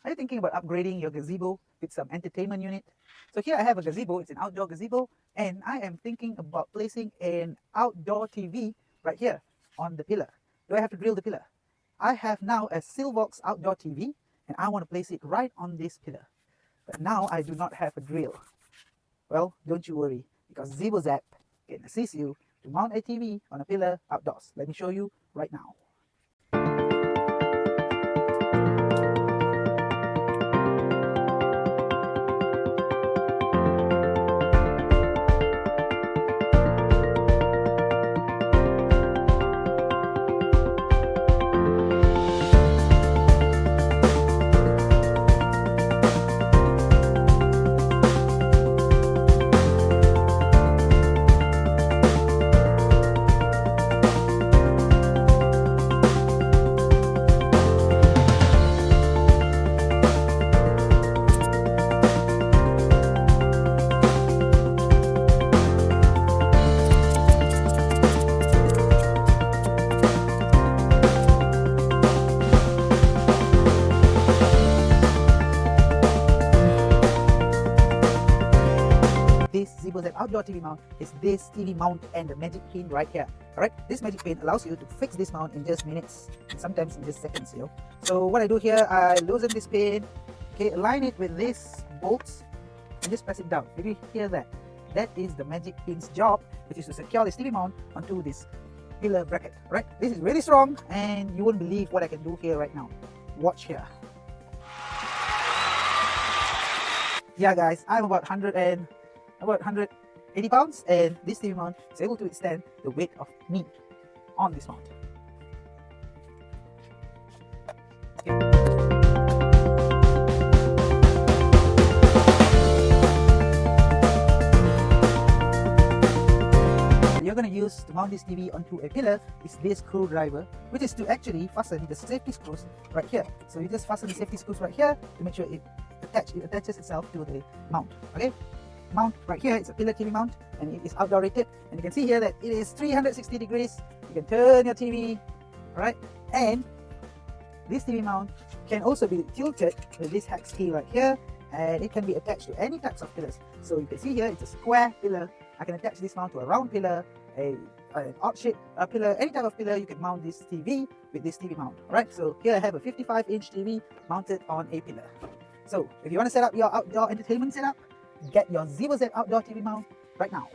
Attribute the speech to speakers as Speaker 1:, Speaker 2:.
Speaker 1: Are you thinking about upgrading your gazebo with some entertainment unit? So here I have a gazebo, it's an outdoor gazebo, and I am thinking about placing an outdoor TV right here on the pillar. Do I have to drill the pillar? I have now a Silvox outdoor TV, and I want to place it right on this pillar. But now I do not have a drill. Well, don't you worry, because Zebozap can assist you to mount a TV on a pillar outdoors. Let me show you right now. This Zebozap Outdoor TV Mount is this TV mount and the magic pin right here. Alright, this magic pin allows you to fix this mount in just minutes, and sometimes in just seconds, you know. So what I do here, I loosen this pin, okay, align it with this bolts, and just press it down. Did you hear that? That is the magic pin's job, which is to secure this TV mount onto this pillar bracket. Right? This is really strong, and you won't believe what I can do here right now. Watch here. Yeah, guys, I'm about 180 pounds, and this TV mount is able to withstand the weight of me on this mount. You're going to use to mount this TV onto a pillar is this screwdriver, which is to actually fasten the safety screws right here. So you just fasten the safety screws right here to make sure it attaches itself to the mount. Okay, mount right here, it's a pillar TV mount, and it is outdoor rated, and you can see here that it is 360 degrees. You can turn your TV, right? And this TV mount can also be tilted with this hex key right here, and it can be attached to any types of pillars. So you can see here, it's a square pillar. I can attach this mount to a round pillar, an odd shaped pillar, any type of pillar. You can mount this TV with this TV mount. Alright, so here I have a 55-inch TV mounted on a pillar. So if you want to set up your outdoor entertainment setup, get your Zebozap Outdoor TV Mount right now.